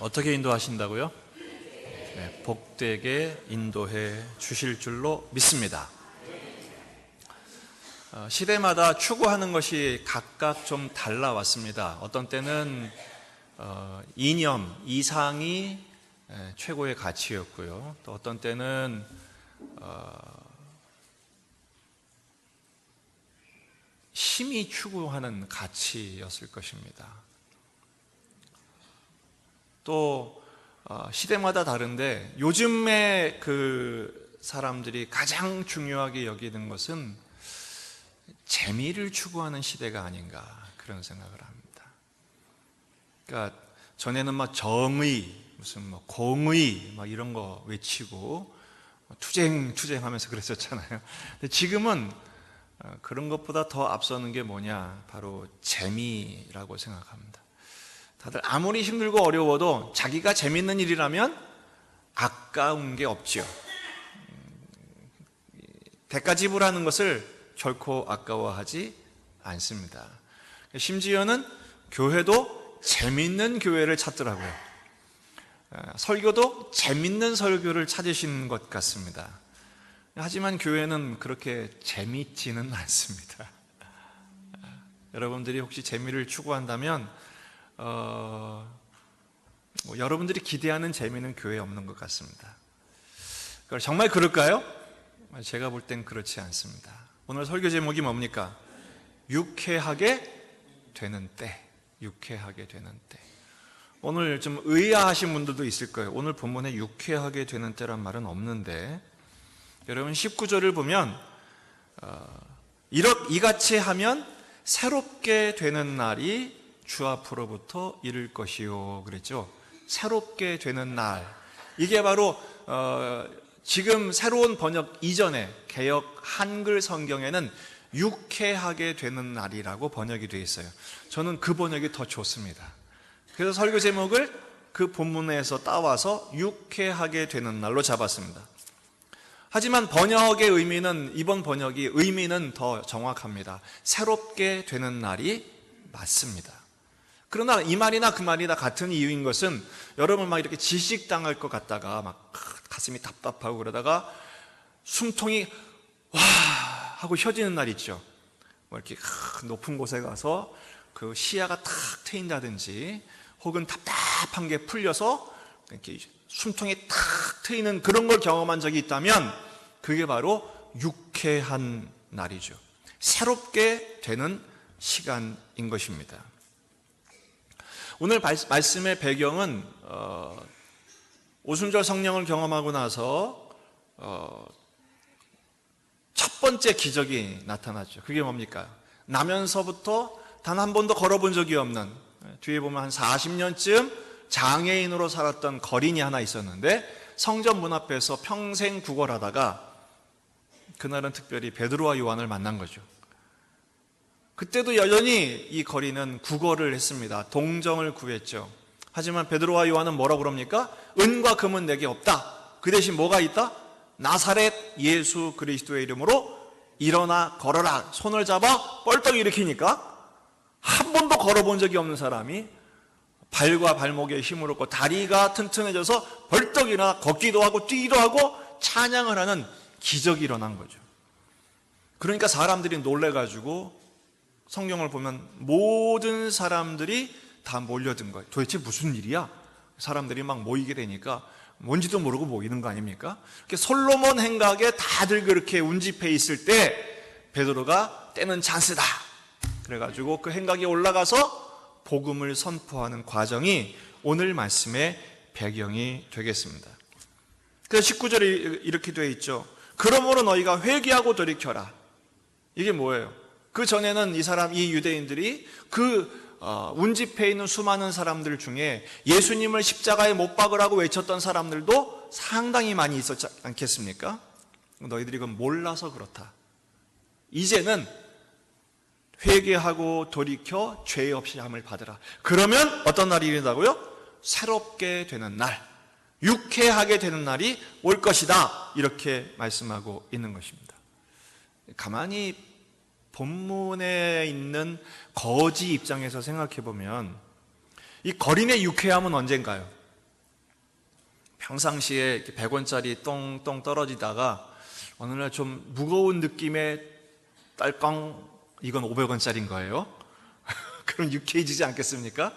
어떻게 인도하신다고요? 네, 복되게 인도해 주실 줄로 믿습니다. 시대마다 추구하는 것이 각각 좀 달라왔습니다. 어떤 때는 이념, 이상이 최고의 가치였고요. 또 어떤 때는 힘이 추구하는 가치였을 것입니다. 또 시대마다 다른데 요즘에 그 사람들이 가장 중요하게 여기는 것은 재미를 추구하는 시대가 아닌가 그런 생각을 합니다. 그러니까 전에는 막 정의, 무슨 뭐 공의 막 이런 거 외치고 투쟁하면서 그랬었잖아요. 근데 지금은 그런 것보다 더 앞서는 게 뭐냐, 바로 재미라고 생각합니다. 다들 아무리 힘들고 어려워도 자기가 재밌는 일이라면 아까운 게 없지요. 대가 지불하는 것을 결코 아까워하지 않습니다. 심지어는 교회도 재밌는 교회를 찾더라고요. 설교도 재밌는 설교를 찾으신 것 같습니다. 하지만 교회는 그렇게 재밌지는 않습니다. 여러분들이 혹시 재미를 추구한다면 여러분들이 기대하는 재미는 교회에 없는 것 같습니다. 정말 그럴까요? 제가 볼 땐 그렇지 않습니다. 오늘 설교 제목이 뭡니까? 유쾌하게 되는 때. 유쾌하게 되는 때. 오늘 좀 의아하신 분들도 있을 거예요. 오늘 본문에 유쾌하게 되는 때란 말은 없는데, 여러분 19절을 보면 이같이 하면 새롭게 되는 날이 주 앞으로부터 이를 것이요 그랬죠. 새롭게 되는 날, 이게 바로 지금 새로운 번역 이전에 개역 한글 성경에는 유쾌하게 되는 날이라고 번역이 되어 있어요. 저는 그 번역이 더 좋습니다. 그래서 설교 제목을 그 본문에서 따와서 유쾌하게 되는 날로 잡았습니다. 하지만 번역의 의미는, 이번 번역이 의미는 더 정확합니다. 새롭게 되는 날이 맞습니다. 그러나 이 말이나 그 말이나 같은 이유인 것은, 여러분 막 이렇게 질식당할 것 같다가 막 가슴이 답답하고 그러다가 숨통이 와 하고 쉬어지는 날 있죠. 뭐 이렇게 높은 곳에 가서 그 시야가 탁 트인다든지, 혹은 답답한 게 풀려서 이렇게 숨통이 탁 트이는 그런 걸 경험한 적이 있다면 그게 바로 유쾌한 날이죠. 새롭게 되는 시간인 것입니다. 오늘 말씀의 배경은 오순절 성령을 경험하고 나서 첫 번째 기적이 나타났죠. 그게 뭡니까? 나면서부터 단 한 번도 걸어본 적이 없는, 뒤에 보면 한 40년쯤 장애인으로 살았던 거린이 하나 있었는데, 성전 문 앞에서 평생 구걸하다가 그날은 특별히 베드로와 요한을 만난 거죠. 그때도 여전히 이 거린은 구걸을 했습니다. 동정을 구했죠. 하지만 베드로와 요한은 뭐라고 그럽니까? 은과 금은 내게 없다. 그 대신 뭐가 있다? 나사렛 예수 그리스도의 이름으로 일어나 걸어라. 손을 잡아 뻘떡 일으키니까 한 번도 걸어본 적이 없는 사람이 발과 발목에 힘을 얻고 다리가 튼튼해져서 벌떡 일어나 걷기도 하고 뛰기도 하고 찬양을 하는 기적이 일어난 거죠. 그러니까 사람들이 놀래가지고 성경을 보면 모든 사람들이 다 몰려든 거예요. 도대체 무슨 일이야? 사람들이 막 모이게 되니까 뭔지도 모르고 모이는 거 아닙니까? 솔로몬 행각에 다들 그렇게 운집해 있을 때 베드로가 때는 찬스다 그래가지고 그 행각에 올라가서 복음을 선포하는 과정이 오늘 말씀의 배경이 되겠습니다. 그래서 19절에 이렇게 되어 있죠. 그러므로 너희가 회개하고 돌이켜라. 이게 뭐예요? 그 전에는 이 유대인들이 운집해 있는 수많은 사람들 중에 예수님을 십자가에 못 박으라고 외쳤던 사람들도 상당히 많이 있었지 않겠습니까? 너희들이 그건 몰라서 그렇다. 이제는 회개하고 돌이켜 죄 없이 함을 받으라. 그러면 어떤 날이 일어나고요? 새롭게 되는 날, 유쾌하게 되는 날이 올 것이다. 이렇게 말씀하고 있는 것입니다. 가만히 본문에 있는 거지 입장에서 생각해 보면 이 거린의 유쾌함은 언젠가요? 평상시에 100원짜리 똥똥 떨어지다가 어느 날 좀 무거운 느낌의 딸깡, 이건 500원짜리인 거예요. 그럼 유쾌해지지 않겠습니까?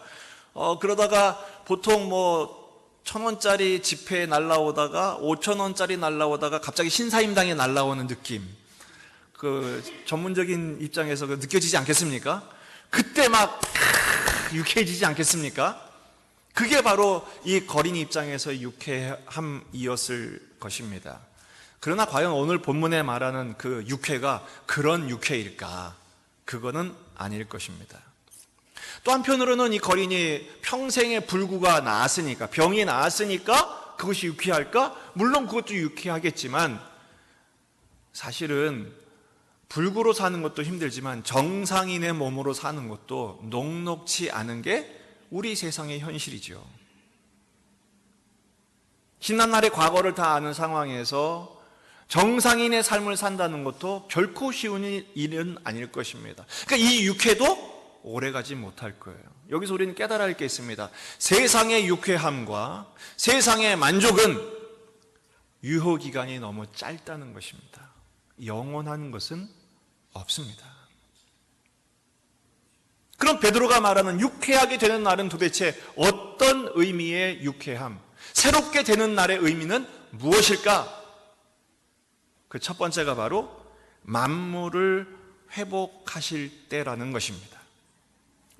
그러다가 보통 뭐 1,000원짜리 지폐 날라오다가 5,000원짜리 날라오다가 갑자기 신사임당에 날라오는 느낌, 그 전문적인 입장에서 느껴지지 않겠습니까? 그때 막 유쾌해지지 않겠습니까? 그게 바로 이 거린이 입장에서의 유쾌함이었을 것입니다. 그러나 과연 오늘 본문에 말하는 그 유쾌가 그런 유쾌일까? 그거는 아닐 것입니다. 또 한편으로는 이 거린이 평생의 불구가 나았으니까, 병이 나았으니까 그것이 유쾌할까? 물론 그것도 유쾌하겠지만 사실은 불구로 사는 것도 힘들지만 정상인의 몸으로 사는 것도 녹록지 않은 게 우리 세상의 현실이죠. 지난날의 과거를 다 아는 상황에서 정상인의 삶을 산다는 것도 결코 쉬운 일은 아닐 것입니다. 그러니까 이 유쾌도 오래가지 못할 거예요. 여기서 우리는 깨달아야 할 게 있습니다. 세상의 유쾌함과 세상의 만족은 유효기간이 너무 짧다는 것입니다. 영원한 것은 없습니다. 그럼 베드로가 말하는 유쾌하게 되는 날은 도대체 어떤 의미의 유쾌함, 새롭게 되는 날의 의미는 무엇일까? 그 첫 번째가 바로 만물을 회복하실 때라는 것입니다.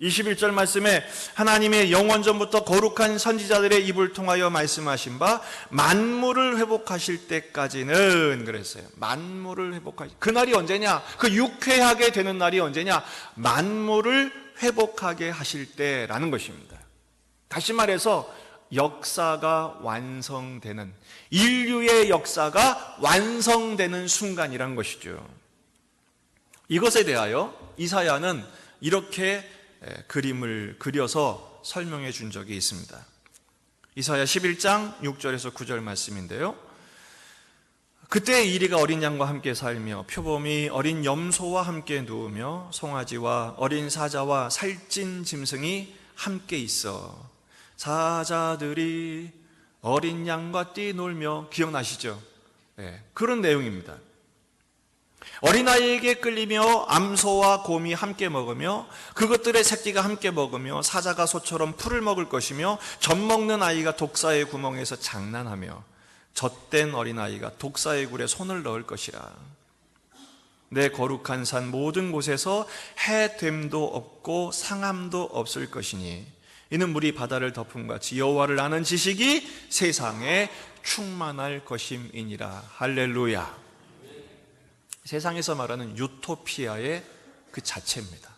21절 말씀에 하나님의 영원전부터 거룩한 선지자들의 입을 통하여 말씀하신 바 만물을 회복하실 때까지는 그랬어요. 만물을 회복하실, 그 날이 언제냐? 그 유쾌하게 되는 날이 언제냐? 만물을 회복하게 하실 때라는 것입니다. 다시 말해서 역사가 완성되는, 인류의 역사가 완성되는 순간이란 것이죠. 이것에 대하여 이사야는 이렇게 그림을 그려서 설명해 준 적이 있습니다. 이사야 11장 6절에서 9절 말씀인데요. 그때 이리가 어린 양과 함께 살며 표범이 어린 염소와 함께 누우며 송아지와 어린 사자와 살찐 짐승이 함께 있어 사자들이 어린 양과 뛰놀며, 기억나시죠? 네, 그런 내용입니다. 어린아이에게 끌리며 암소와 곰이 함께 먹으며 그것들의 새끼가 함께 먹으며 사자가 소처럼 풀을 먹을 것이며 젖먹는 아이가 독사의 구멍에서 장난하며 젖된 어린아이가 독사의 굴에 손을 넣을 것이라. 내 거룩한 산 모든 곳에서 해됨도 없고 상함도 없을 것이니 이는 물이 바다를 덮음같이 여호와를 아는 지식이 세상에 충만할 것임이니라. 할렐루야. 세상에서 말하는 유토피아의 그 자체입니다.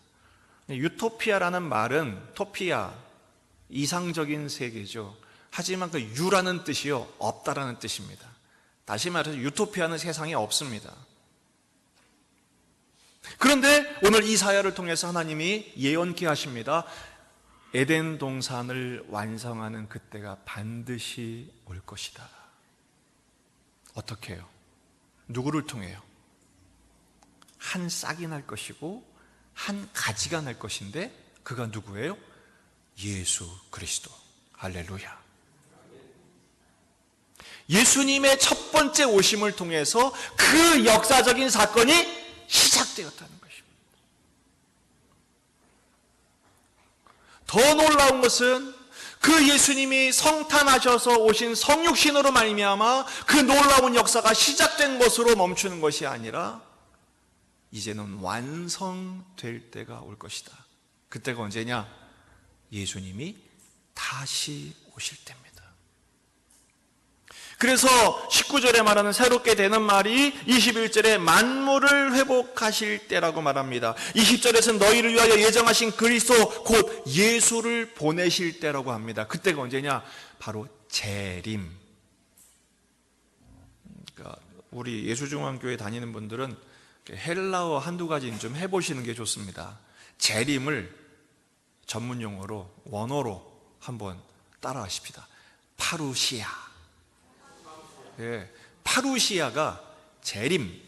유토피아라는 말은 토피아, 이상적인 세계죠. 하지만 그 유라는 뜻이요, 없다라는 뜻입니다. 다시 말해서 유토피아는 세상에 없습니다. 그런데 오늘 이사야를 통해서 하나님이 예언케 하십니다. 에덴 동산을 완성하는 그때가 반드시 올 것이다. 어떻게 해요? 누구를 통해요? 한 싹이 날 것이고 한 가지가 날 것인데 그가 누구예요? 예수 그리스도. 할렐루야. 예수님의 첫 번째 오심을 통해서 그 역사적인 사건이 시작되었다는 것입니다. 더 놀라운 것은 그 예수님이 성탄하셔서 오신 성육신으로 말미암아 그 놀라운 역사가 시작된 것으로 멈추는 것이 아니라 이제는 완성될 때가 올 것이다. 그때가 언제냐? 예수님이 다시 오실 때입니다. 그래서 19절에 말하는 새롭게 되는 말이 21절에 만물을 회복하실 때라고 말합니다. 20절에서는 너희를 위하여 예정하신 그리스도 곧 예수를 보내실 때라고 합니다. 그때가 언제냐? 바로 재림. 그러니까 우리 예수중앙교회 다니는 분들은 헬라어 한두 가지는 좀 해보시는 게 좋습니다. 재림을 전문 용어로, 원어로 한번 따라하십시다. 파루시아. 예, 파루시아가 재림,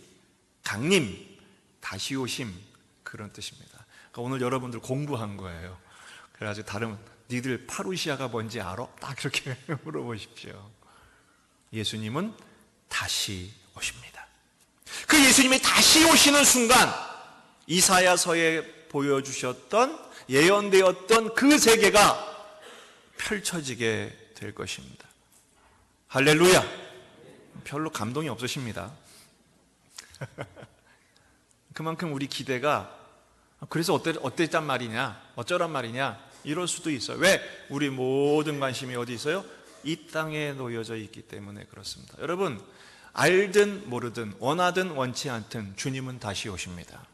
강림, 다시 오심, 그런 뜻입니다. 그러니까 오늘 여러분들 공부한 거예요. 그래가지고 다른 니들 파루시아가 뭔지 알아? 딱 그렇게 물어보십시오. 예수님은 다시 오십니다. 그 예수님이 다시 오시는 순간 이사야서에 보여주셨던 예언되었던 그 세계가 펼쳐지게 될 것입니다. 할렐루야. 별로 감동이 없으십니다. 그만큼 우리 기대가 그래서 어땠단 말이냐, 어쩌란 말이냐 이럴 수도 있어요. 왜? 우리 모든 관심이 어디 있어요? 이 땅에 놓여져 있기 때문에 그렇습니다. 여러분, 알든 모르든 원하든 원치 않든 주님은 다시 오십니다.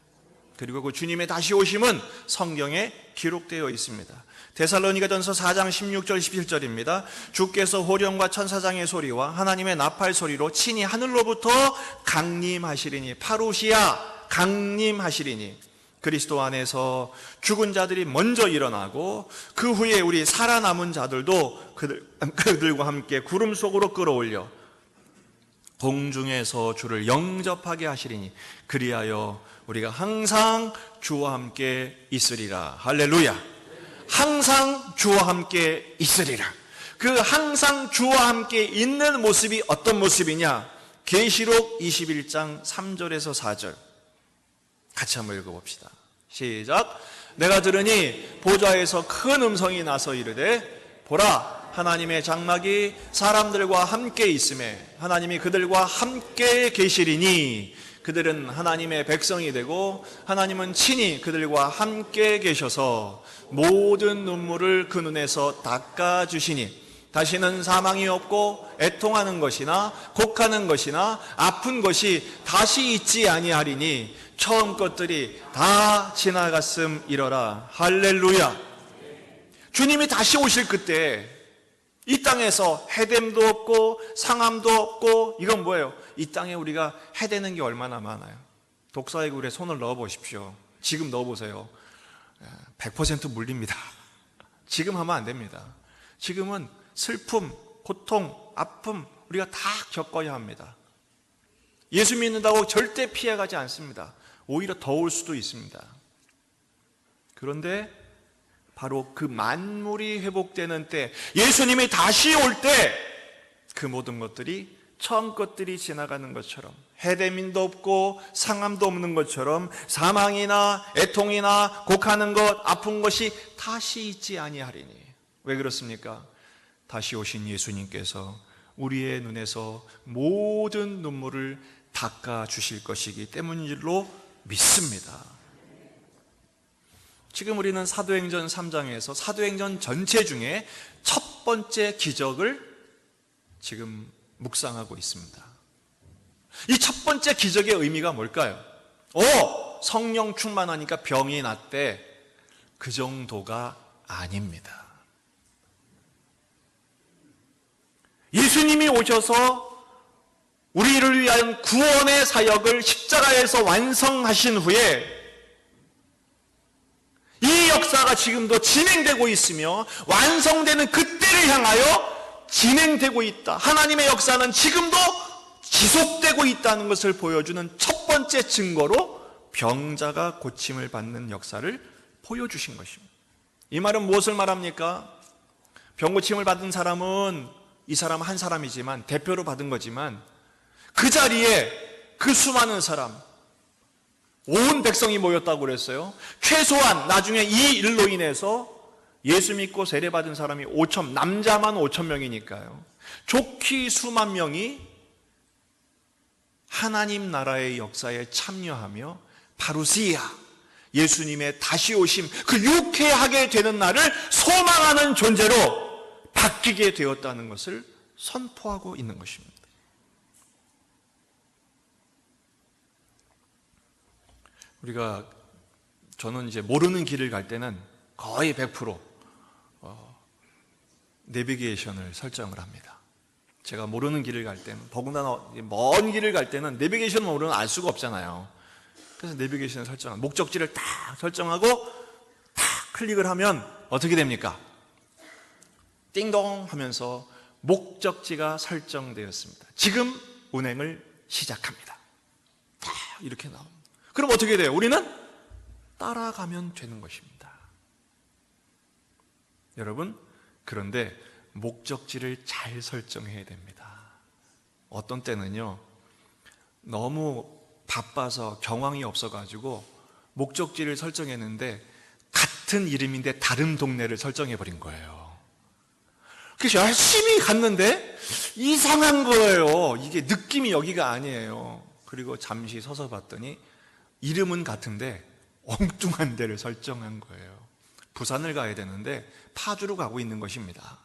그리고 그 주님의 다시 오심은 성경에 기록되어 있습니다. 데살로니가전서 4장 16절 17절입니다. 주께서 호령과 천사장의 소리와 하나님의 나팔 소리로 친히 하늘로부터 강림하시리니, 파루시아 강림하시리니, 그리스도 안에서 죽은 자들이 먼저 일어나고 그 후에 우리 살아남은 자들도 그들과 함께 구름 속으로 끌어올려 공중에서 주를 영접하게 하시리니, 그리하여 우리가 항상 주와 함께 있으리라. 할렐루야. 항상 주와 함께 있으리라. 그 항상 주와 함께 있는 모습이 어떤 모습이냐? 계시록 21장 3절에서 4절 같이 한번 읽어봅시다. 시작. 내가 들으니 보좌에서 큰 음성이 나서 이르되, 보라, 하나님의 장막이 사람들과 함께 있음에 하나님이 그들과 함께 계시리니, 그들은 하나님의 백성이 되고 하나님은 친히 그들과 함께 계셔서 모든 눈물을 그 눈에서 닦아주시니, 다시는 사망이 없고 애통하는 것이나 곡하는 것이나 아픈 것이 다시 있지 아니하리니 처음 것들이 다 지나갔음이러라. 할렐루야. 주님이 다시 오실 그때 이 땅에서 해됨도 없고 상함도 없고, 이건 뭐예요? 이 땅에 우리가 해대는 게 얼마나 많아요. 독사의 굴에 손을 넣어 보십시오. 지금 넣어 보세요. 100% 물립니다. 지금 하면 안 됩니다. 지금은 슬픔, 고통, 아픔 우리가 다 겪어야 합니다. 예수 믿는다고 절대 피해가지 않습니다. 오히려 더울 수도 있습니다. 그런데 바로 그 만물이 회복되는 때, 예수님이 다시 올 때 그 모든 것들이 처음 것들이 지나가는 것처럼, 해대민도 없고 상함도 없는 것처럼 사망이나 애통이나 곡하는 것, 아픈 것이 다시 있지 아니하리니. 왜 그렇습니까? 다시 오신 예수님께서 우리의 눈에서 모든 눈물을 닦아 주실 것이기 때문인 줄로 믿습니다. 지금 우리는 사도행전 3장에서 사도행전 전체 중에 첫 번째 기적을 지금 묵상하고 있습니다. 이 첫 번째 기적의 의미가 뭘까요? 성령 충만하니까 병이 낫대. 그 정도가 아닙니다. 예수님이 오셔서 우리를 위한 구원의 사역을 십자가에서 완성하신 후에 이 역사가 지금도 진행되고 있으며 완성되는 그때를 향하여 진행되고 있다. 하나님의 역사는 지금도 지속되고 있다는 것을 보여주는 첫 번째 증거로 병자가 고침을 받는 역사를 보여주신 것입니다. 이 말은 무엇을 말합니까? 병 고침을 받은 사람은 이 사람 한 사람이지만, 대표로 받은 거지만, 그 자리에 그 수많은 사람, 온 백성이 모였다고 그랬어요. 최소한 나중에 이 일로 인해서 예수 믿고 세례받은 사람이 남자만 5천 명이니까요. 좋기 수만 명이 하나님 나라의 역사에 참여하며 파루시아, 예수님의 다시 오심, 그 유쾌하게 되는 날을 소망하는 존재로 바뀌게 되었다는 것을 선포하고 있는 것입니다. 저는 이제 모르는 길을 갈 때는 거의 100% 내비게이션을 설정을 합니다. 제가 모르는 길을 갈 때는, 더군다나 먼 길을 갈 때는 내비게이션 모르면 알 수가 없잖아요. 그래서 내비게이션을 설정하고 목적지를 딱 설정하고 딱 클릭을 하면 어떻게 됩니까? 띵동 하면서 목적지가 설정되었습니다. 지금 운행을 시작합니다. 딱 이렇게 나옵니다. 그럼 어떻게 돼요? 우리는 따라가면 되는 것입니다. 여러분, 그런데 목적지를 잘 설정해야 됩니다. 어떤 때는요, 너무 바빠서 경황이 없어가지고 목적지를 설정했는데 같은 이름인데 다른 동네를 설정해버린 거예요. 그래서 열심히 갔는데 이상한 거예요. 이게 느낌이 여기가 아니에요. 그리고 잠시 서서 봤더니 이름은 같은데 엉뚱한 데를 설정한 거예요. 부산을 가야 되는데 파주로 가고 있는 것입니다.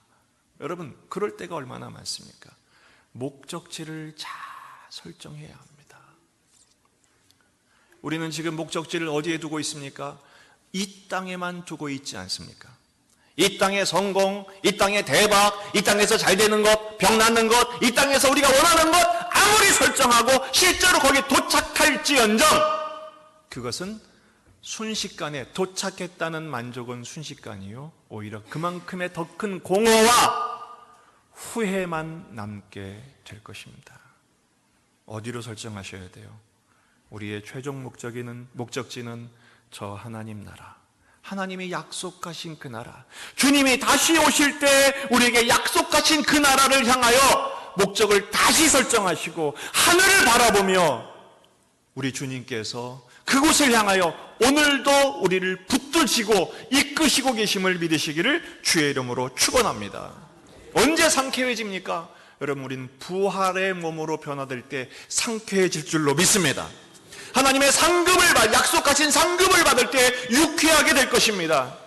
여러분, 그럴 때가 얼마나 많습니까? 목적지를 잘 설정해야 합니다. 우리는 지금 목적지를 어디에 두고 있습니까? 이 땅에만 두고 있지 않습니까? 이 땅의 성공, 이 땅의 대박, 이 땅에서 잘 되는 것, 병 낫는 것, 이 땅에서 우리가 원하는 것 아무리 설정하고 실제로 거기에 도착할지언정 그것은 순식간에 도착했다는 만족은 순식간이요, 오히려 그만큼의 더 큰 공허와 후회만 남게 될 것입니다. 어디로 설정하셔야 돼요? 우리의 최종 목적지는 저 하나님 나라, 하나님이 약속하신 그 나라, 주님이 다시 오실 때 우리에게 약속하신 그 나라를 향하여 목적을 다시 설정하시고 하늘을 바라보며 우리 주님께서 그곳을 향하여 오늘도 우리를 붙드시고 이끄시고 계심을 믿으시기를 주의 이름으로 축원합니다. 언제 상쾌해집니까? 여러분, 우리는 부활의 몸으로 변화될 때 상쾌해질 줄로 믿습니다. 하나님의 약속하신 상급을 받을 때 유쾌하게 될 것입니다.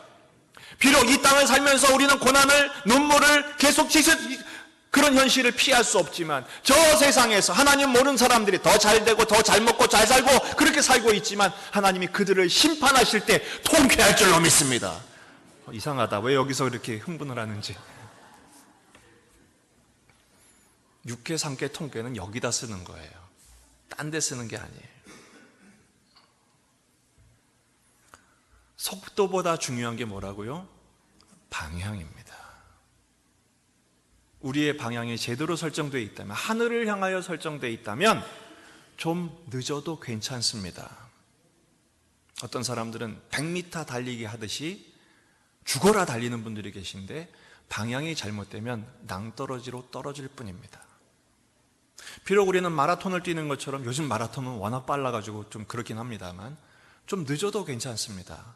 비록 이 땅을 살면서 우리는 고난을, 눈물을 계속 그런 현실을 피할 수 없지만 저 세상에서 하나님 모르는 사람들이 더 잘되고 더 잘 먹고 잘 살고 그렇게 살고 있지만 하나님이 그들을 심판하실 때 통쾌할 줄로 믿습니다. 이상하다. 왜 여기서 이렇게 흥분을 하는지. 육회, 상쾌, 통쾌는 여기다 쓰는 거예요. 딴 데 쓰는 게 아니에요. 속도보다 중요한 게 뭐라고요? 방향입니다. 우리의 방향이 제대로 설정되어 있다면, 하늘을 향하여 설정되어 있다면 좀 늦어도 괜찮습니다. 어떤 사람들은 100m 달리기 하듯이 죽어라 달리는 분들이 계신데 방향이 잘못되면 낭떠러지로 떨어질 뿐입니다. 비록 우리는 마라톤을 뛰는 것처럼, 요즘 마라톤은 워낙 빨라가지고 좀 그렇긴 합니다만 좀 늦어도 괜찮습니다.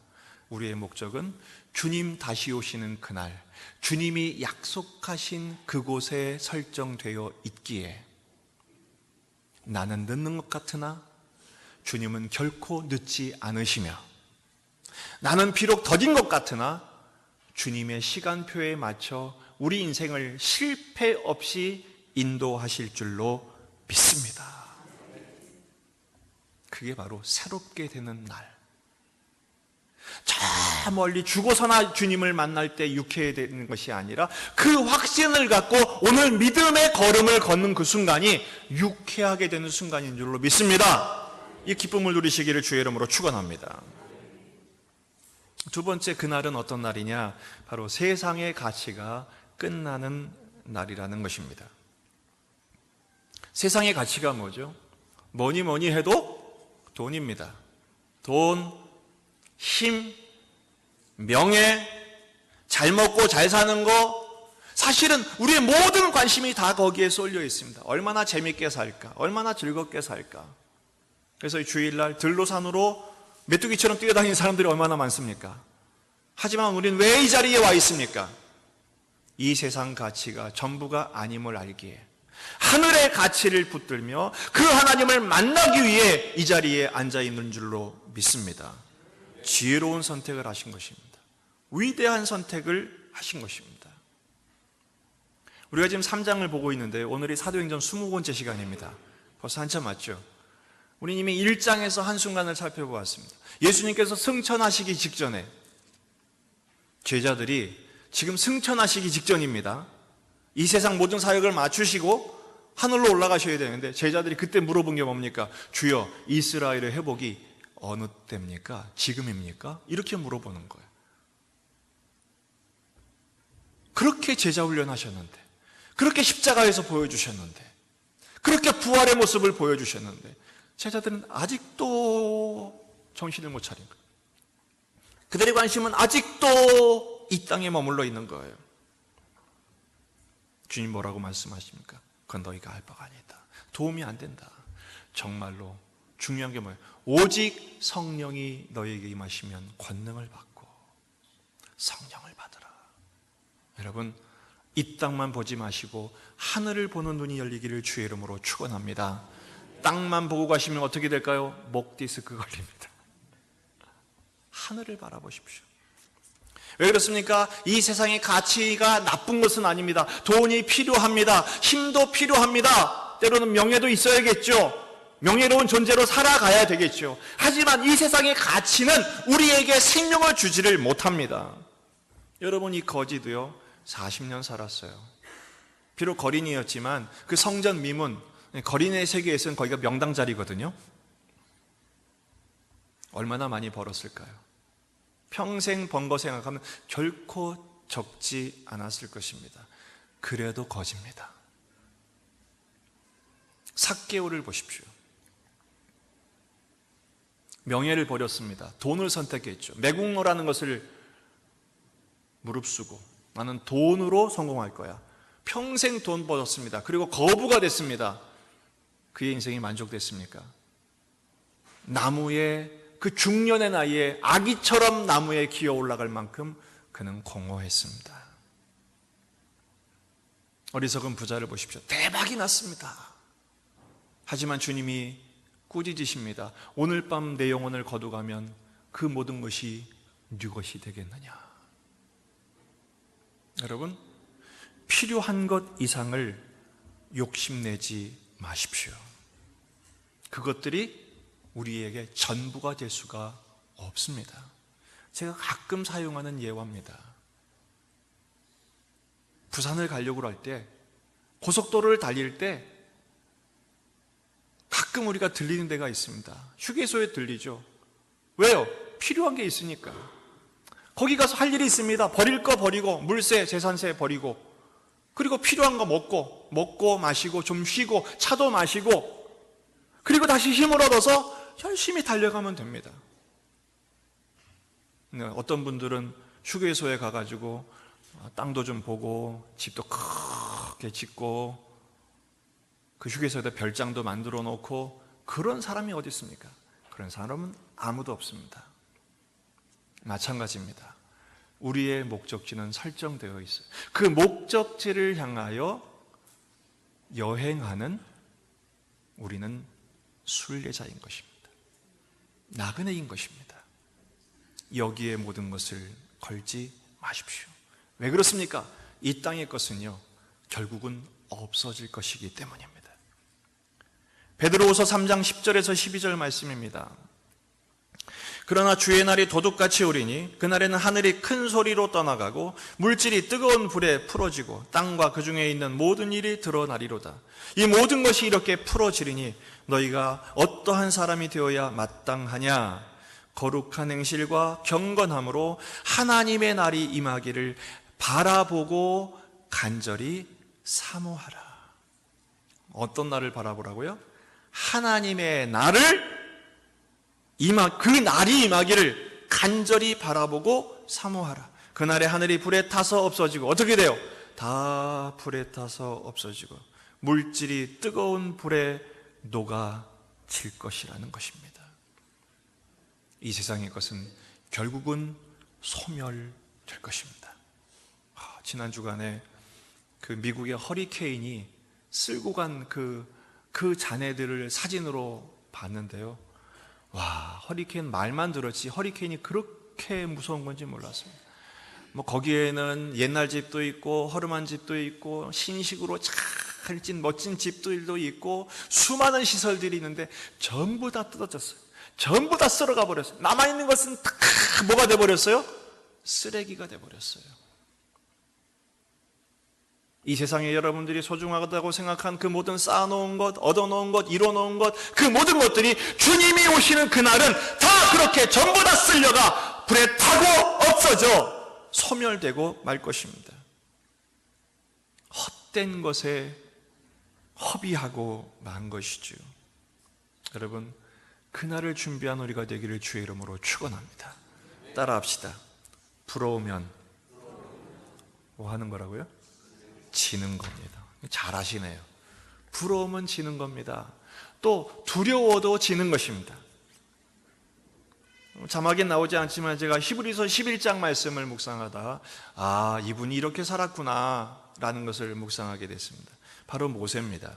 우리의 목적은 주님 다시 오시는 그날, 주님이 약속하신 그곳에 설정되어 있기에 나는 늦는 것 같으나 주님은 결코 늦지 않으시며, 나는 비록 더딘 것 같으나 주님의 시간표에 맞춰 우리 인생을 실패 없이 인도하실 줄로 믿습니다. 그게 바로 새롭게 되는 날, 저 멀리 죽어서나 주님을 만날 때 유쾌해야 되는 것이 아니라 그 확신을 갖고 오늘 믿음의 걸음을 걷는 그 순간이 유쾌하게 되는 순간인 줄로 믿습니다. 이 기쁨을 누리시기를 주의 이름으로 축원합니다. 두 번째, 그날은 어떤 날이냐? 바로 세상의 가치가 끝나는 날이라는 것입니다. 세상의 가치가 뭐죠? 뭐니 해도 돈입니다. 돈, 힘, 명예, 잘 먹고 잘 사는 거, 사실은 우리의 모든 관심이 다 거기에 쏠려 있습니다. 얼마나 재밌게 살까? 얼마나 즐겁게 살까? 그래서 이 주일날 들로산으로 메뚜기처럼 뛰어다니는 사람들이 얼마나 많습니까? 하지만 우리는 왜 이 자리에 와 있습니까? 이 세상 가치가 전부가 아님을 알기에 하늘의 가치를 붙들며 그 하나님을 만나기 위해 이 자리에 앉아 있는 줄로 믿습니다. 지혜로운 선택을 하신 것입니다. 위대한 선택을 하신 것입니다. 우리가 지금 3장을 보고 있는데 오늘이 사도행전 20번째 시간입니다. 벌써 한참 맞죠? 우리 이미 1장에서 한순간을 살펴보았습니다. 예수님께서 승천하시기 직전에 제자들이 지금 승천하시기 직전입니다. 이 세상 모든 사역을 마치시고 하늘로 올라가셔야 되는데 제자들이 그때 물어본 게 뭡니까? 주여, 이스라엘의 회복이 어느 때입니까? 지금입니까? 이렇게 물어보는 거예요. 그렇게 제자 훈련하셨는데, 그렇게 십자가에서 보여주셨는데, 그렇게 부활의 모습을 보여주셨는데 제자들은 아직도 정신을 못 차린 거예요. 그들의 관심은 아직도 이 땅에 머물러 있는 거예요. 주님 뭐라고 말씀하십니까? 그건 너희가 알 바가 아니다. 도움이 안 된다. 정말로 중요한 게 뭐예요? 오직 성령이 너희에게 임하시면 권능을 받고 성령을 받으라. 여러분, 이 땅만 보지 마시고 하늘을 보는 눈이 열리기를 주의 이름으로 축원합니다. 땅만 보고 가시면 어떻게 될까요? 목 디스크 걸립니다. 하늘을 바라보십시오. 왜 그렇습니까? 이 세상의 가치가 나쁜 것은 아닙니다. 돈이 필요합니다. 힘도 필요합니다. 때로는 명예도 있어야겠죠. 명예로운 존재로 살아가야 되겠죠. 하지만 이 세상의 가치는 우리에게 생명을 주지를 못합니다. 여러분, 이 거지도요 40년 살았어요. 비록 거린이였지만 그 성전 미문, 거린의 세계에서는 거기가 명당 자리거든요. 얼마나 많이 벌었을까요? 평생 번 거 생각하면 결코 적지 않았을 것입니다. 그래도 거지입니다. 삭개오를 보십시오. 명예를 버렸습니다. 돈을 선택했죠. 매국노라는 것을 무릅쓰고 나는 돈으로 성공할 거야. 평생 돈 벌었습니다. 그리고 거부가 됐습니다. 그의 인생이 만족됐습니까? 나무에 그 중년의 나이에 아기처럼 나무에 기어 올라갈 만큼 그는 공허했습니다. 어리석은 부자를 보십시오. 대박이 났습니다. 하지만 주님이 꾸짖으십니다. 오늘 밤 내 영혼을 거두가면 그 모든 것이 네 것이 되겠느냐. 여러분, 필요한 것 이상을 욕심내지 마십시오. 그것들이 우리에게 전부가 될 수가 없습니다. 제가 가끔 사용하는 예화입니다. 부산을 가려고 할 때 고속도로를 달릴 때 가끔 우리가 들리는 데가 있습니다. 휴게소에 들리죠. 왜요? 필요한 게 있으니까. 거기 가서 할 일이 있습니다. 버릴 거 버리고 물세, 재산세 버리고 그리고 필요한 거 먹고 마시고 좀 쉬고 차도 마시고 그리고 다시 힘을 얻어서 열심히 달려가면 됩니다. 어떤 분들은 휴게소에 가가지고 땅도 좀 보고 집도 크게 짓고 그 휴게소에다 별장도 만들어 놓고 그런 사람이 어디 있습니까? 그런 사람은 아무도 없습니다. 마찬가지입니다. 우리의 목적지는 설정되어 있어요. 그 목적지를 향하여 여행하는 우리는 순례자인 것입니다. 나그네인 것입니다. 여기에 모든 것을 걸지 마십시오. 왜 그렇습니까? 이 땅의 것은요 결국은 없어질 것이기 때문입니다. 베드로후서 3장 10절에서 12절 말씀입니다. 그러나 주의 날이 도둑같이 오리니 그날에는 하늘이 큰 소리로 떠나가고 물질이 뜨거운 불에 풀어지고 땅과 그 중에 있는 모든 일이 드러나리로다. 이 모든 것이 이렇게 풀어지리니 너희가 어떠한 사람이 되어야 마땅하냐? 거룩한 행실과 경건함으로 하나님의 날이 임하기를 바라보고 간절히 사모하라. 어떤 날을 바라보라고요? 하나님의 날을 그 날이 임하기를 간절히 바라보고 사모하라. 그날에 하늘이 불에 타서 없어지고 어떻게 돼요? 다 불에 타서 없어지고 물질이 뜨거운 불에 녹아질 것이라는 것입니다. 이 세상의 것은 결국은 소멸될 것입니다. 지난 주간에 그 미국의 허리케인이 쓸고 간 그 잔해들을 사진으로 봤는데요. 와, 허리케인 말만 들었지 허리케인이 그렇게 무서운 건지 몰랐습니다. 뭐 거기에는 옛날 집도 있고 허름한 집도 있고 신식으로 잘 찐 멋진 집들도 있고 수많은 시설들이 있는데 전부 다 뜯어졌어요. 전부 다 썰어가 버렸어요. 남아있는 것은 다 뭐가 돼버렸어요? 쓰레기가 돼버렸어요. 이 세상에 여러분들이 소중하다고 생각한 그 모든 쌓아놓은 것, 얻어놓은 것, 이뤄놓은 것, 그 모든 것들이 주님이 오시는 그날은 다 그렇게 전부 다 쓸려가 불에 타고 없어져 소멸되고 말 것입니다. 헛된 것에 허비하고 만 것이죠. 여러분, 그날을 준비한 우리가 되기를 주의 이름으로 축원합니다. 따라합시다. 부러우면 뭐 하는 거라고요? 지는 겁니다. 잘하시네요. 부러움은 지는 겁니다. 또 두려워도 지는 것입니다. 자막에 나오지 않지만 제가 히브리서 11장 말씀을 묵상하다 이분이 이렇게 살았구나 라는 것을 묵상하게 됐습니다. 바로 모세입니다.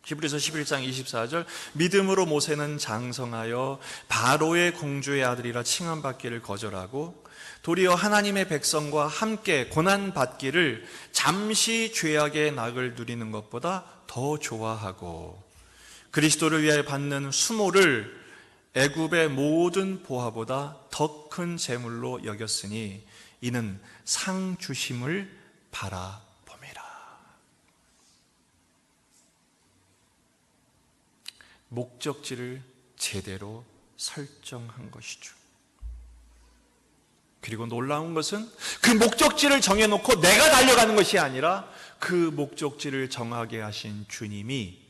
히브리서 11장 24절, 믿음으로 모세는 장성하여 바로의 공주의 아들이라 칭함받기를 거절하고 도리어 하나님의 백성과 함께 고난받기를 잠시 죄악의 낙을 누리는 것보다 더 좋아하고 그리스도를 위하여 받는 수모를 애굽의 모든 보화보다 더 큰 재물로 여겼으니 이는 상 주심을 바라봄이라. 목적지를 제대로 설정한 것이죠. 그리고 놀라운 것은 그 목적지를 정해놓고 내가 달려가는 것이 아니라 그 목적지를 정하게 하신 주님이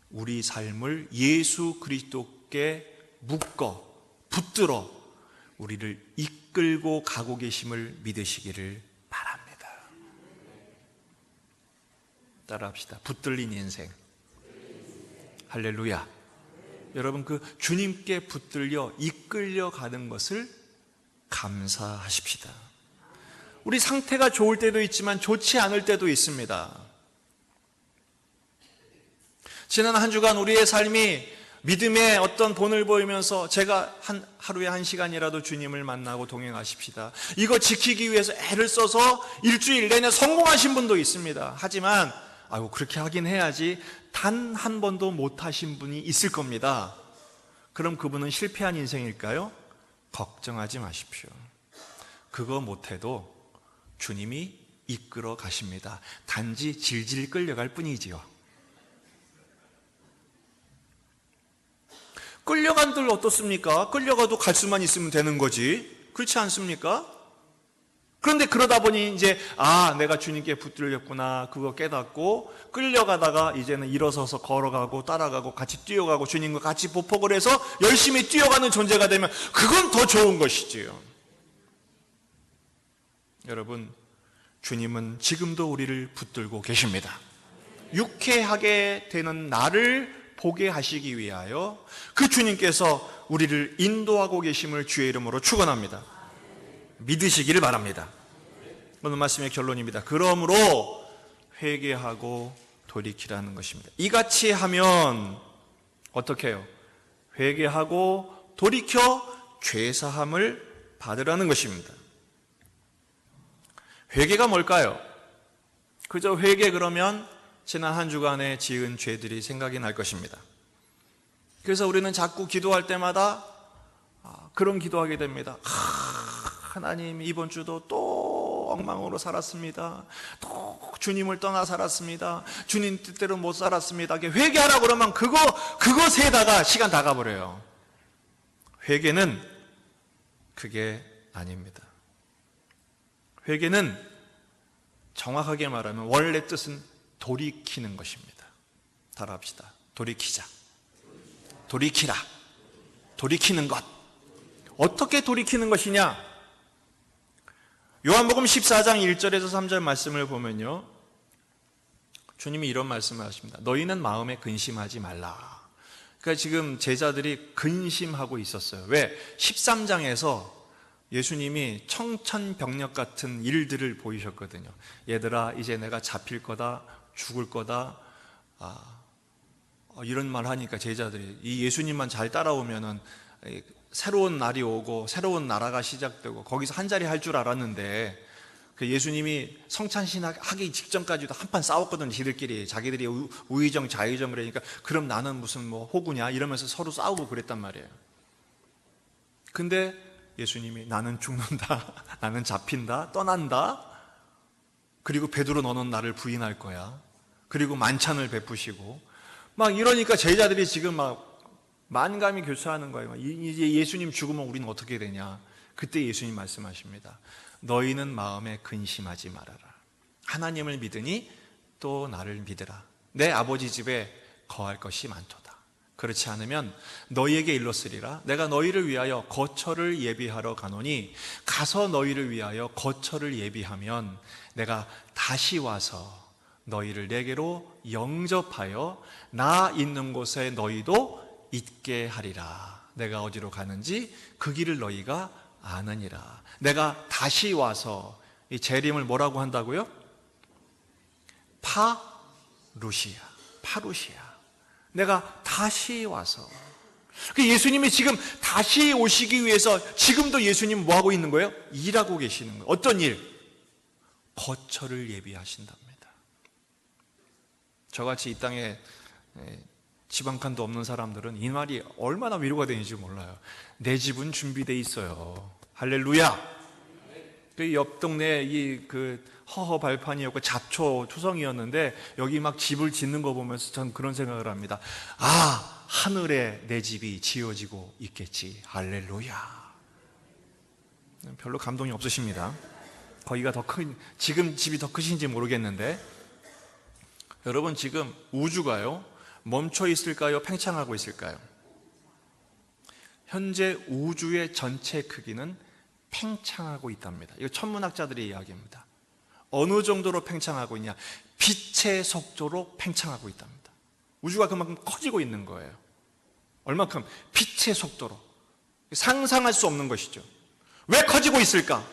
우리 삶을 예수 그리스도께 묶어 붙들어 우리를 이끌고 가고 계심을 믿으시기를 바랍니다. 따라합시다. 붙들린 인생. 할렐루야. 여러분, 그 주님께 붙들려 이끌려 가는 것을 감사하십시다. 우리 상태가 좋을 때도 있지만 좋지 않을 때도 있습니다. 지난 한 주간 우리의 삶이 믿음의 어떤 본을 보이면서 제가 하루에 1시간이라도 주님을 만나고 동행하십시다. 이거 지키기 위해서 애를 써서 일주일 내내 성공하신 분도 있습니다. 하지만 그렇게 하긴 해야지 단 한 번도 못 하신 분이 있을 겁니다. 그럼 그분은 실패한 인생일까요? 걱정하지 마십시오. 그거 못해도 주님이 이끌어 가십니다. 단지 질질 끌려갈 뿐이지요. 끌려간들 어떻습니까? 끌려가도 갈 수만 있으면 되는 거지. 그렇지 않습니까? 그런데 그러다 보니 이제 내가 주님께 붙들렸구나 그거 깨닫고 끌려가다가 이제는 일어서서 걸어가고 따라가고 같이 뛰어가고 주님과 같이 보폭을 해서 열심히 뛰어가는 존재가 되면 그건 더 좋은 것이지요. 여러분, 주님은 지금도 우리를 붙들고 계십니다. 유쾌하게 되는 나를 보게 하시기 위하여 그 주님께서 우리를 인도하고 계심을 주의 이름으로 축원합니다. 믿으시기를 바랍니다. 오늘 말씀의 결론입니다. 그러므로 회개하고 돌이키라는 것입니다. 이같이 하면 어떻게 해요? 회개하고 돌이켜 죄사함을 받으라는 것입니다. 회개가 뭘까요? 그저 회개 그러면 지난 한 주간에 지은 죄들이 생각이 날 것입니다. 그래서 우리는 자꾸 기도할 때마다 그런 기도하게 됩니다. 하나님, 이번 주도 또 엉망으로 살았습니다. 또 주님을 떠나 살았습니다. 주님 뜻대로 못 살았습니다. 회개하라고 그러면 그것에다가 시간 다 가버려요. 회개는 그게 아닙니다. 회개는 정확하게 말하면 원래 뜻은 돌이키는 것입니다. 따라합시다. 돌이키자. 돌이키라. 돌이키는 것. 어떻게 돌이키는 것이냐? 요한복음 14장 1절에서 3절 말씀을 보면요, 주님이 이런 말씀을 하십니다. 너희는 마음에 근심하지 말라. 그러니까 지금 제자들이 근심하고 있었어요. 왜? 13장에서 예수님이 청천벽력 같은 일들을 보이셨거든요. 얘들아, 이제 내가 잡힐 거다, 죽을 거다, 이런 말 하니까 제자들이 이 예수님만 잘 따라오면은 새로운 날이 오고 새로운 나라가 시작되고 거기서 한 자리 할 줄 알았는데, 그 예수님이 성찬신 하기 직전까지도 한판 싸웠거든요. 지들끼리 자기들이 우의정 자의정 그러니까 그럼 나는 무슨 호구냐 이러면서 서로 싸우고 그랬단 말이에요. 근데 예수님이 나는 죽는다, 나는 잡힌다, 떠난다, 그리고 베드로 너는 나를 부인할 거야, 그리고 만찬을 베푸시고 막 이러니까 제자들이 지금 막 만감이 교차하는 거예요. 이제 예수님 죽으면 우리는 어떻게 되냐. 그때 예수님 말씀하십니다. 너희는 마음에 근심하지 말아라. 하나님을 믿으니 또 나를 믿으라. 내 아버지 집에 거할 것이 많도다. 그렇지 않으면 너희에게 일렀으리라. 내가 너희를 위하여 거처를 예비하러 가노니 가서 너희를 위하여 거처를 예비하면 내가 다시 와서 너희를 내게로 영접하여 나 있는 곳에 너희도 있게 하리라. 내가 어디로 가는지 그 길을 너희가 아느니라. 내가 다시 와서, 이 재림을 뭐라고 한다고요? 파루시아. 내가 다시 와서. 예수님이 지금 다시 오시기 위해서 지금도 예수님은 뭐 하고 있는 거예요? 일하고 계시는 거예요. 어떤 일? 거처를 예비하신답니다. 저같이 이 땅에 집 한 칸도 없는 사람들은 이 말이 얼마나 위로가 되는지 몰라요. 내 집은 준비되어 있어요. 할렐루야. 그 옆 동네에 그 허허 발판이었고 잡초 투성이었는데 여기 막 집을 짓는 거 보면서 전 그런 생각을 합니다. 아, 하늘에 내 집이 지어지고 있겠지. 할렐루야. 별로 감동이 없으십니다. 거기가 더 큰, 지금 집이 더 크신지 모르겠는데, 여러분 지금 우주가요 멈춰 있을까요? 팽창하고 있을까요? 현재 우주의 전체 크기는 팽창하고 있답니다. 이거 천문학자들의 이야기입니다. 어느 정도로 팽창하고 있냐? 빛의 속도로 팽창하고 있답니다. 우주가 그만큼 커지고 있는 거예요. 얼만큼? 빛의 속도로. 상상할 수 없는 것이죠. 왜 커지고 있을까?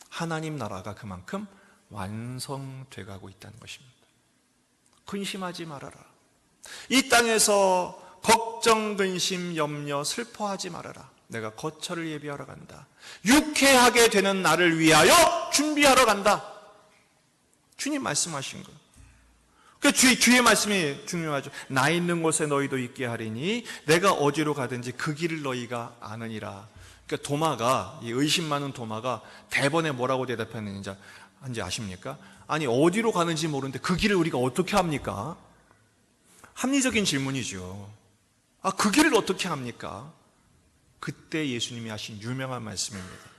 하나님 나라가 그만큼 완성돼 가고 있다는 것입니다. 근심하지 말아라. 이 땅에서 걱정, 근심, 염려, 슬퍼하지 말아라. 내가 거처를 예비하러 간다. 유쾌하게 되는 나를 위하여 준비하러 간다. 주님 말씀하신 거예요. 그 뒤에 말씀이 중요하죠. 나 있는 곳에 너희도 있게 하리니 내가 어디로 가든지 그 길을 너희가 아느니라. 그러니까 도마가, 이 의심 많은 도마가 대번에 뭐라고 대답했는지 아십니까? 아니 어디로 가는지 모르는데 그 길을 우리가 어떻게 합니까? 합리적인 질문이죠. 아, 그 길을 어떻게 합니까? 그때 예수님이 하신 유명한 말씀입니다.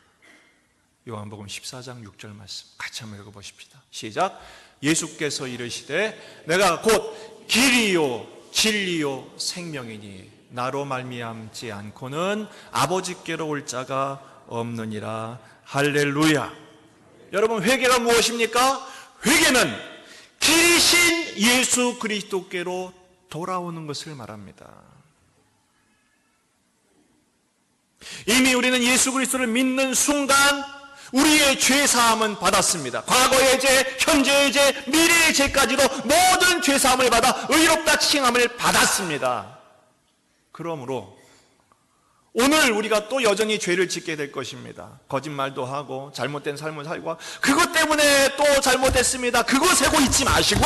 요한복음 14장 6절 말씀 같이 한번 읽어보십시다. 시작. 예수께서 이르시되 내가 곧 길이요 진리요 생명이니 나로 말미암지 않고는 아버지께로 올 자가 없느니라. 할렐루야. 여러분 회개가 무엇입니까? 회개는 길이신 예수 그리스도께로 돌아오는 것을 말합니다. 이미 우리는 예수 그리스도를 믿는 순간 우리의 죄사함은 받았습니다. 과거의 죄, 현재의 죄, 미래의 죄까지도 모든 죄사함을 받아 의롭다 칭함을 받았습니다. 그러므로 오늘 우리가 또 여전히 죄를 짓게 될 것입니다. 거짓말도 하고 잘못된 삶을 살고 그것 때문에 또 잘못했습니다. 그거 세고 있지 마시고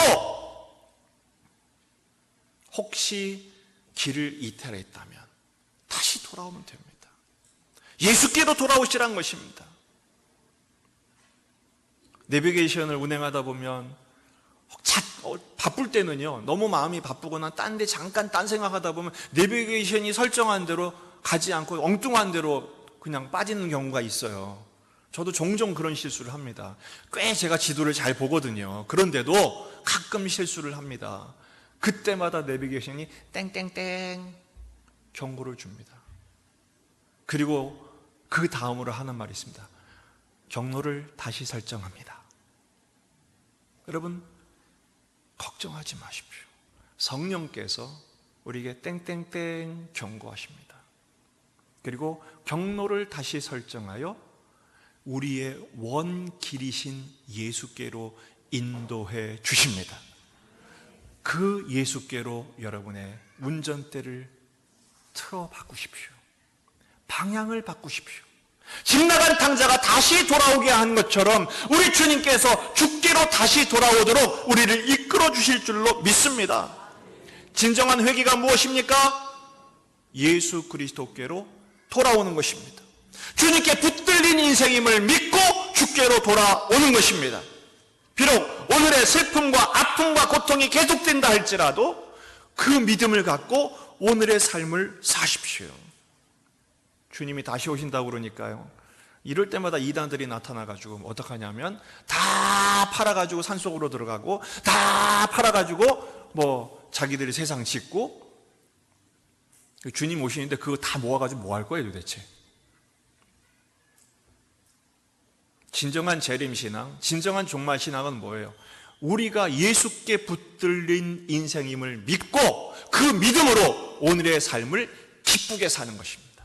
혹시 길을 이탈했다면 다시 돌아오면 됩니다. 예수께로 돌아오시란 것입니다. 내비게이션을 운행하다 보면 바쁠 때는요, 너무 마음이 바쁘거나 딴 데 잠깐 딴 생각하다 보면 내비게이션이 설정한 대로 가지 않고 엉뚱한 대로 그냥 빠지는 경우가 있어요. 저도 종종 그런 실수를 합니다. 꽤 제가 지도를 잘 보거든요. 그런데도 가끔 실수를 합니다. 그때마다 내비게이션이 땡땡땡 경고를 줍니다. 그리고 그 다음으로 하는 말이 있습니다. 경로를 다시 설정합니다. 여러분 걱정하지 마십시오. 성령께서 우리에게 땡땡땡 경고하십니다. 그리고 경로를 다시 설정하여 우리의 원길이신 예수께로 인도해 주십니다. 그 예수께로 여러분의 운전대를 틀어 바꾸십시오. 방향을 바꾸십시오. 집 나간 탕자가 다시 돌아오게 한 것처럼 우리 주님께서 주께로 다시 돌아오도록 우리를 이끌어 주실 줄로 믿습니다. 진정한 회개가 무엇입니까? 예수 그리스도께로 돌아오는 것입니다. 주님께 붙들린 인생임을 믿고 주께로 돌아오는 것입니다. 비록 오늘의 슬픔과 아픔과 고통이 계속된다 할지라도 그 믿음을 갖고 오늘의 삶을 사십시오. 주님이 다시 오신다고 그러니까요, 이럴 때마다 이단들이 나타나가지고 어떡하냐면 다 팔아가지고 산속으로 들어가고 다 팔아가지고 뭐 자기들이 세상 짓고, 주님 오시는데 그거 다 모아가지고 뭐 할 거예요 도대체? 진정한 재림신앙, 진정한 종말신앙은 뭐예요? 우리가 예수께 붙들린 인생임을 믿고 그 믿음으로 오늘의 삶을 기쁘게 사는 것입니다.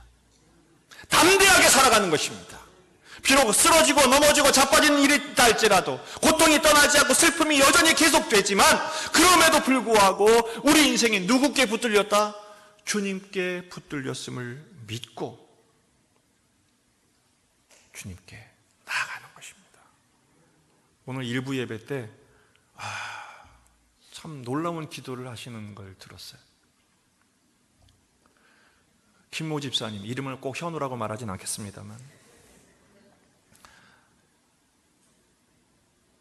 담대하게 살아가는 것입니다. 비록 쓰러지고 넘어지고 자빠지는 일이 있다 할지라도, 고통이 떠나지 않고 슬픔이 여전히 계속되지만, 그럼에도 불구하고 우리 인생이 누구께 붙들렸다? 주님께 붙들렸음을 믿고 주님께 나아가는 것입니다. 오늘 일부 예배 때 참 놀라운 기도를 하시는 걸 들었어요. 김모 집사님, 이름을 꼭 현우라고 말하진 않겠습니다만,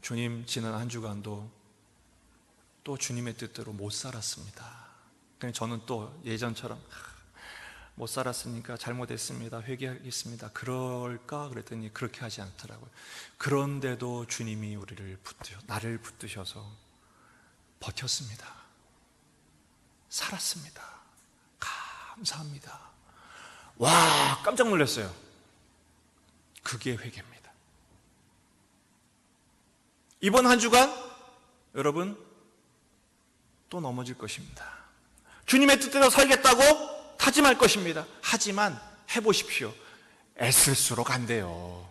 주님, 지난 한 주간도 또 주님의 뜻대로 못 살았습니다. 저는 또 예전처럼 못 살았으니까 잘못했습니다, 회개하겠습니다, 그럴까 그랬더니 그렇게 하지 않더라고요. 그런데도 주님이 나를 붙드셔서 버텼습니다. 살았습니다. 감사합니다. 와, 깜짝 놀랐어요. 그게 회개입니다. 이번 한 주간 여러분 또 넘어질 것입니다. 주님의 뜻대로 살겠다고 다짐할 것입니다. 하지만 해보십시오. 애쓸수록 안 돼요.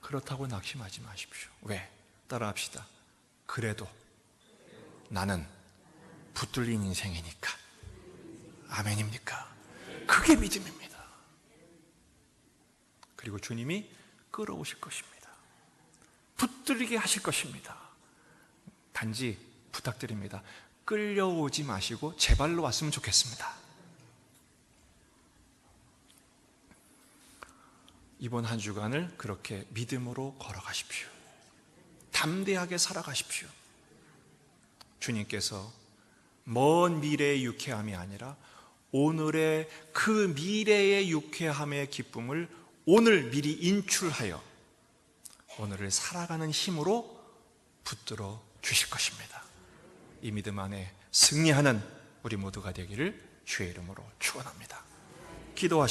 그렇다고 낙심하지 마십시오. 왜? 따라합시다. 그래도 나는 붙들린 인생이니까. 아멘입니까? 그게 믿음입니다. 그리고 주님이 끌어오실 것입니다. 붙들리게 하실 것입니다. 단지 부탁드립니다. 끌려오지 마시고 제 발로 왔으면 좋겠습니다. 이번 한 주간을 그렇게 믿음으로 걸어가십시오. 담대하게 살아가십시오. 주님께서 먼 미래의 유쾌함이 아니라 오늘의 그 미래의 유쾌함의 기쁨을 오늘 미리 인출하여 오늘을 살아가는 힘으로 붙들어 주실 것입니다. 이 믿음 안에 승리하는 우리 모두가 되기를 주의 이름으로 축원합니다. 기도하시겠습니다.